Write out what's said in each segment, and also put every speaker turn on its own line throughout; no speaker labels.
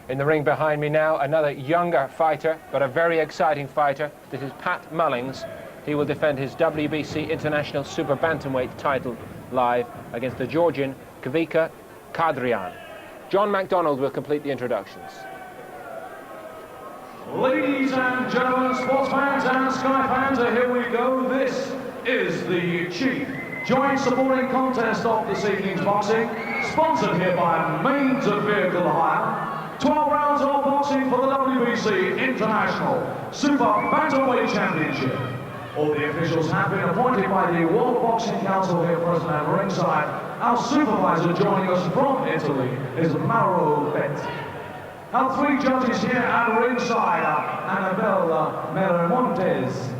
In the ring behind me now, another younger fighter, but a very exciting fighter. This is Pat Mullings. He will defend his WBC International Super Bantamweight title live against the Georgian Hvicha Hdrian. John MacDonald will complete the introductions.
Ladies and gentlemen, sports fans and Sky fans, here we go. This is the chief joint supporting contest of this evening's boxing, sponsored here by Means of Vehicle Hire. 12 rounds of boxing for the WBC International Super Bantamweight Championship. All the officials have been appointed by the World Boxing Council here present at ringside. Our supervisor joining us from Italy is Mauro Betti. Our three judges here at ringside are Annabelle Miramontes,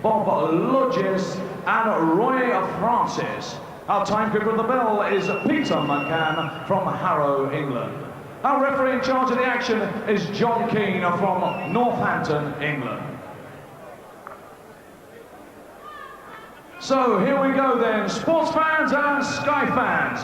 Bob Lodges and Roy Francis. Our timekeeper of the bell is Peter McCann from Harrow, England. Our referee in charge of the action is John Keane from Northampton, England. So here we go then, sports fans and Sky fans.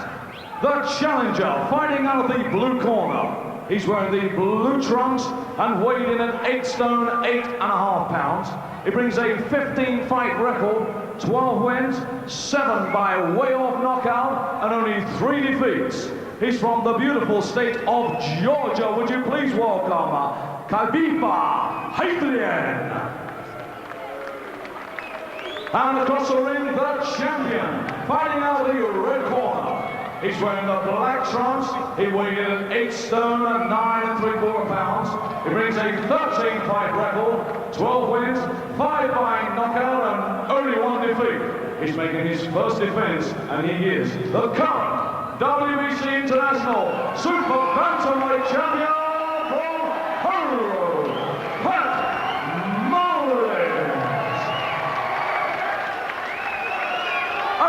The challenger fighting out of the blue corner. He's wearing the blue trunks and weighed in at 8 stone, 8.5 pounds. He brings a 15-fight record, 12 wins, 7 by way of knockout, and only 3 defeats. He's from the beautiful state of Georgia. Would you please welcome Hvicha Hdrian. And across the ring, the champion, fighting out of the red corner. He's wearing the black trunks. He weighed in at 8 stone, 9.75 pounds. He brings a 13-fight record, 12 wins, 5 by knockout, and only 1 defeat. He's making his first defense, and he is the current WBC International Super Bantamweight Champion from Harrow, Pat Mullings.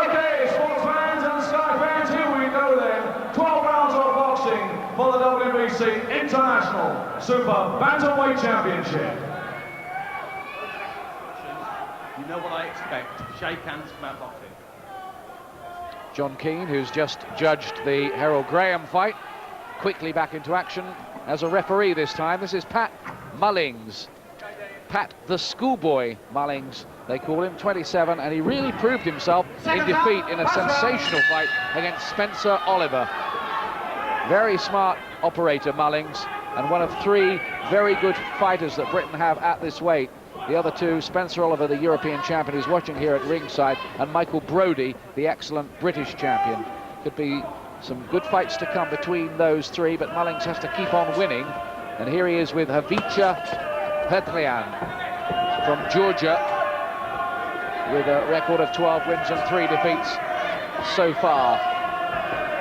Okay, sports fans and Sky fans, here we go then. 12 rounds of boxing for the WBC International Super Bantamweight Championship.
You know what I expect. Shake hands about boxing.
John Keane, who's just judged the Harold Graham fight, quickly back into action as a referee this time. This is Pat Mullings. Pat the Schoolboy Mullings, they call him, 27, and he really proved himself in defeat in a sensational fight against Spencer Oliver. Very smart operator, Mullings, and one of 3 very good fighters that Britain have at this weight. The other 2, Spencer Oliver, the European champion, who's watching here at ringside, and Michael Brodie, the excellent British champion. Could be some good fights to come between those 3, but Mullings has to keep on winning. And here he is with Hvicha Hdrian from Georgia, with a record of 12 wins and 3 defeats so far.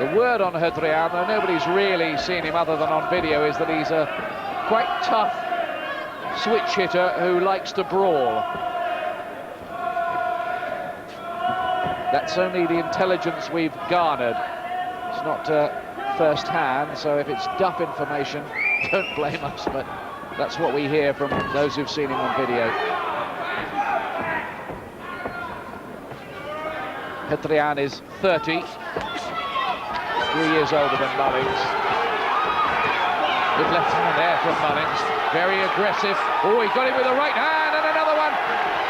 The word on Hdrian, though nobody's really seen him other than on video, is that he's a quite tough switch hitter who likes to brawl. That's only the intelligence we've garnered. It's not first hand, so if it's duff information, don't blame us, but that's what we hear from those who've seen him on video. Hdrian is 30, 3 years older than Mullings. Good left hand there from Mullings. Very aggressive. Oh, he got him with the right hand, and another one.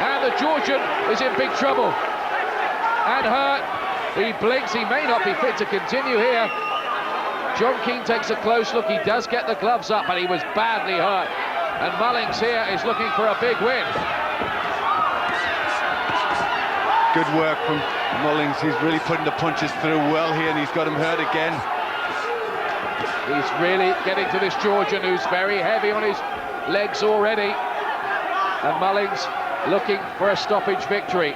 And the Georgian is in big trouble. And hurt. He blinks. He may not be fit to continue here. John Keane takes a close look. He does get the gloves up, but he was badly hurt. And Mullings here is looking for a big win.
Good work from Mullings. He's really putting the punches through well here, and he's got him hurt again.
He's really getting to this Georgian, who's very heavy on his legs already. And Mullings looking for a stoppage victory.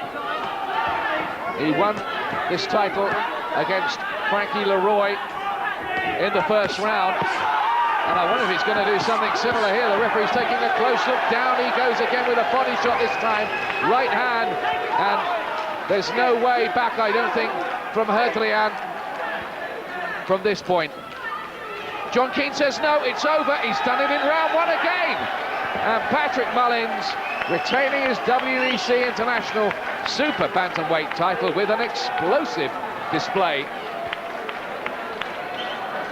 He won this title against Frankie Leroy in the first round. And I wonder if he's going to do something similar here. The referee's taking a close look. Down he goes again with a body shot this time. Right hand. And there's no way back, I don't think, from Hdrian from this point. John Keane says no, it's over. He's done it in round 1 again. And Patrick Mullings retaining his WBC International Super Bantamweight title with an explosive display.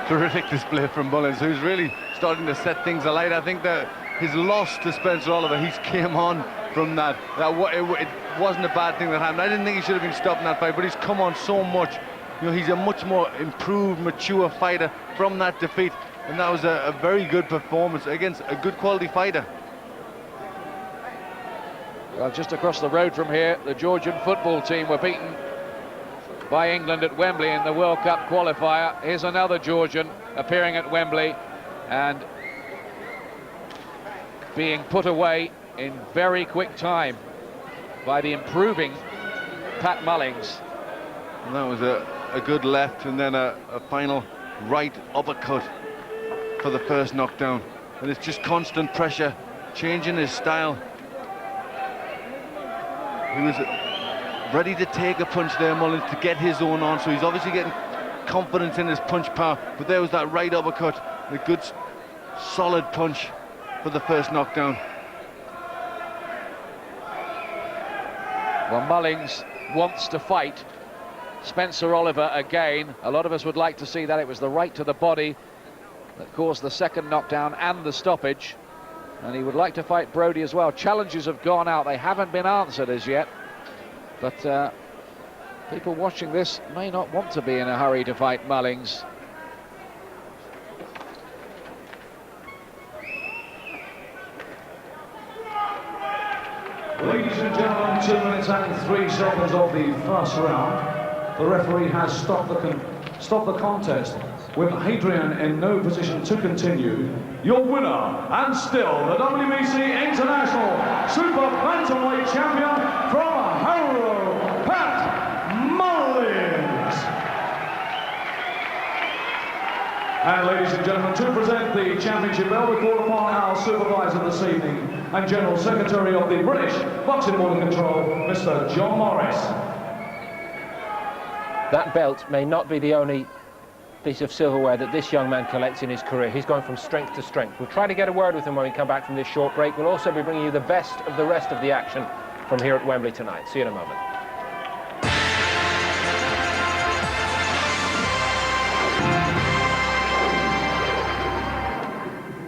Terrific display from Mullings, who's really starting to set things alight. I think that his loss to Spencer Oliver, he's came on from that. It wasn't a bad thing that happened. I didn't think he should have been stopped in that fight, but he's come on so much. You know, he's a much more improved, mature fighter from that defeat, and that was a very good performance against a good quality fighter.
Well, just across the road from here, the Georgian football team were beaten by England at Wembley in the World Cup qualifier. Here's another Georgian appearing at Wembley and being put away in very quick time by the improving Pat Mullings.
And that was a good left and then a final right uppercut for the first knockdown. And it's just constant pressure, changing his style. He was ready to take a punch there, Mullings, to get his own on, so he's obviously getting confidence in his punch power. But there was that right uppercut, a good solid punch for the first knockdown.
Well, Mullings wants to fight Spencer Oliver again. A lot of us would like to see that. It was the right to the body that caused the second knockdown and the stoppage. And he would like to fight Brody as well. Challenges have gone out. They haven't been answered as yet. But people watching this may not want to be in a hurry to fight Mullings.
Ladies and gentlemen, 2 minutes and 3 seconds of the first round. The referee has stopped the contest with Hadrian in no position to continue. Your winner and still the WBC International Super Bantamweight Champion from Harrow, Pat Mullings. And ladies and gentlemen, to present the championship belt, we call upon our supervisor this evening and General Secretary of the British Boxing Board of Control, Mr. John Morris.
That belt may not be the only piece of silverware that this young man collects in his career. He's going from strength to strength. We'll try to get a word with him when we come back from this short break. We'll also be bringing you the best of the rest of the action from here at Wembley tonight. See you in a moment.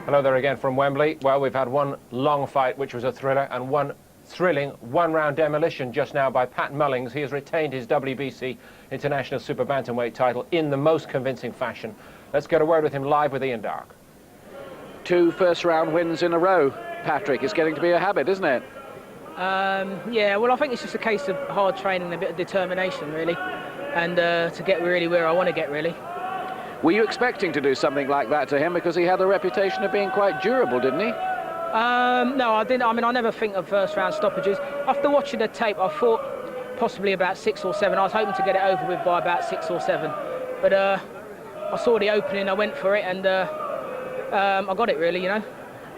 Hello there again from Wembley. Well, we've had one long fight, which was a thriller, and one thrilling one-round demolition just now by Pat Mullings. He has retained his WBC International Super Bantamweight title in the most convincing fashion. Let's get a word with him live with Ian Dark.
2 first-round wins in a row, Patrick. It's getting to be a habit, isn't it?
Yeah, well, I think it's just a case of hard training and a bit of determination, really, and to get really where I want to get, really.
Were you expecting to do something like that to him? Because he had the reputation of being quite durable, didn't he?
No, I didn't. I mean, I never think of first-round stoppages. After watching the tape, I thought possibly about 6 or 7. I was hoping to get it over with by about 6 or 7. But I saw the opening, I went for it, and I got it, really, you know.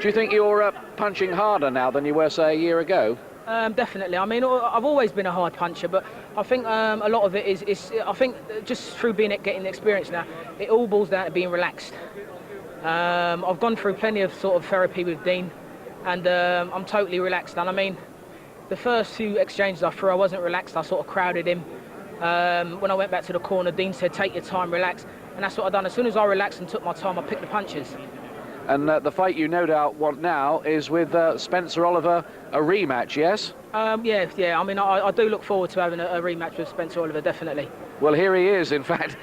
Do you think you're punching harder now than you were, say, a year ago?
Definitely. I mean, I've always been a hard puncher, but I think a lot of it is I think just through getting the experience now, it all boils down to being relaxed. I've gone through plenty of sort of therapy with Dean, and I'm totally relaxed. And I mean, the first few exchanges I threw, I wasn't relaxed. I sort of crowded him. When I went back to the corner, Dean said, "Take your time, relax," and that's what I've done. As soon as I relaxed and took my time, I picked the punches.
And the fight you no doubt want now is with Spencer Oliver, a rematch, yes?
Yeah. I mean, I do look forward to having a rematch with Spencer Oliver, definitely.
Well, here he is, in fact,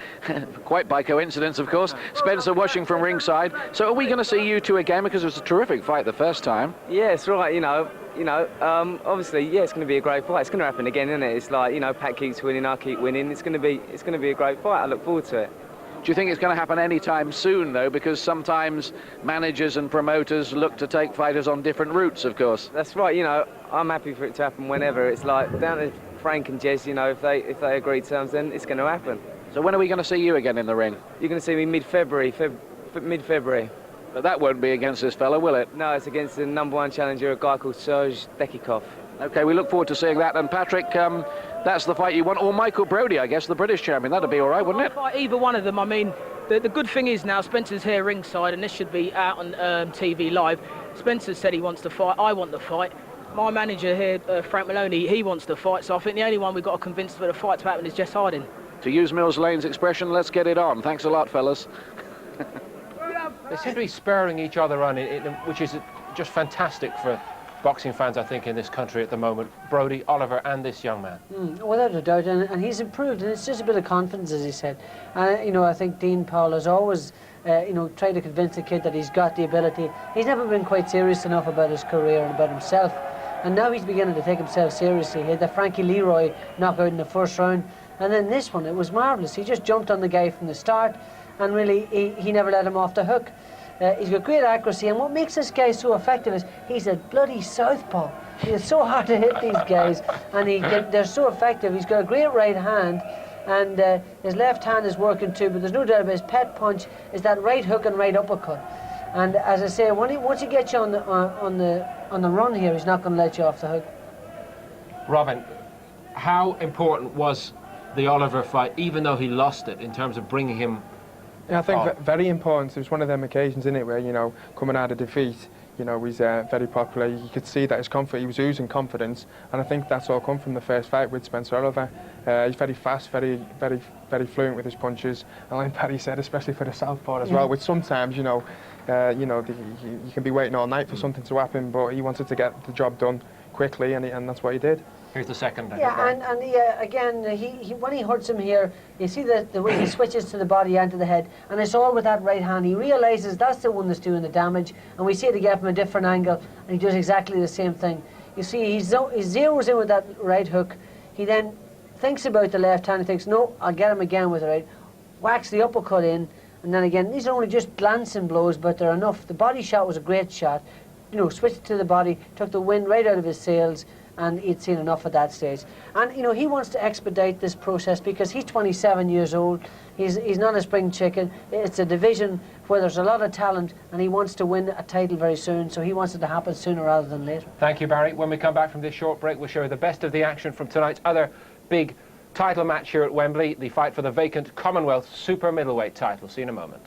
quite by coincidence, of course. Spencer watching from ringside. So are we going to see you two again? Because it was a terrific fight the first time.
Yeah, it's right, obviously, yeah, it's going to be a great fight. It's going to happen again, isn't it? It's like, Pat keeps winning, I keep winning. It's going to be a great fight. I look forward to it.
Do you think it's going to happen anytime soon, though? Because sometimes managers and promoters look to take fighters on different routes, of course.
That's right, I'm happy for it to happen whenever. It's like, down to Frank and Jez, if they agree terms, then it's going to happen.
So when are we going to see you again in the ring?
You're going to see me mid-February, mid-February.
But that won't be against this fella, will it?
No, it's against the #1 challenger, a guy called Serge Dekikov.
OK, we look forward to seeing that. And Patrick, that's the fight you want. Or Michael Brody, I guess, the British champion. That'd be all right, wouldn't it?
Fight either one of them. I mean, the good thing is now Spencer's here ringside, and this should be out on TV live. Spencer said he wants to fight. I want the fight. My manager here, Frank Maloney, he wants to fight. So I think the only one we've got to convince for the fight to happen is Jess Harding.
To use Mills Lane's expression, let's get it on. Thanks a lot, fellas.
They seem to be spurring each other on, which is just fantastic for boxing fans, I think, in this country at the moment. Brody, Oliver, and this young man.
Without a doubt, and he's improved, and it's just a bit of confidence, as he said. You know, I think Dean Powell has always, you know, tried to convince the kid that he's got the ability. He's never been quite serious enough about his career and about himself, and now he's beginning to take himself seriously. He had the Frankie Leroy knockout in the first round, and then this one, it was marvellous. He just jumped on the guy from the start, and really, he never let him off the hook. He's got great accuracy, and what makes this guy so effective is he's a bloody southpaw. It's so hard to hit these guys, and they're so effective. He's got a great right hand, and his left hand is working too, but there's no doubt about his pet punch is that right hook and right uppercut. And as I say, once he gets you on the run here, he's not going to let you off the hook.
Robin, how important was the Oliver fight, even though he lost it, in terms of bringing him?
Yeah, I think very important. It was one of them occasions, in it, where, you know, coming out of defeat, you know, he's very popular. You could see that he was oozing confidence, and I think that's all come from the first fight with Spencer Oliver. He's very fast, very fluent with his punches, and like Paddy said, especially for the southpaw as well, which sometimes, you know, you can be waiting all night for something to happen, but he wanted to get the job done quickly, and that's what he did.
Here's the second.
Again, when he hurts him here, you see the way he switches to the body and to the head, and it's all with that right hand. He realises that's the one that's doing the damage, and we see it again from a different angle, and he does exactly the same thing. You see, he zeroes in with that right hook. He then thinks about the left hand. He thinks, no, I'll get him again with the right. Whacks the uppercut in, and then again, these are only just glancing blows, but they're enough. The body shot was a great shot. You know, switched to the body, took the wind right out of his sails, and he'd seen enough at that stage. And, you know, he wants to expedite this process because he's 27 years old. He's not a spring chicken. It's a division where there's a lot of talent, and he wants to win a title very soon, so he wants it to happen sooner rather than later.
Thank you, Barry. When we come back from this short break, we'll show you the best of the action from tonight's other big title match here at Wembley, the fight for the vacant Commonwealth Super Middleweight title. See you in a moment.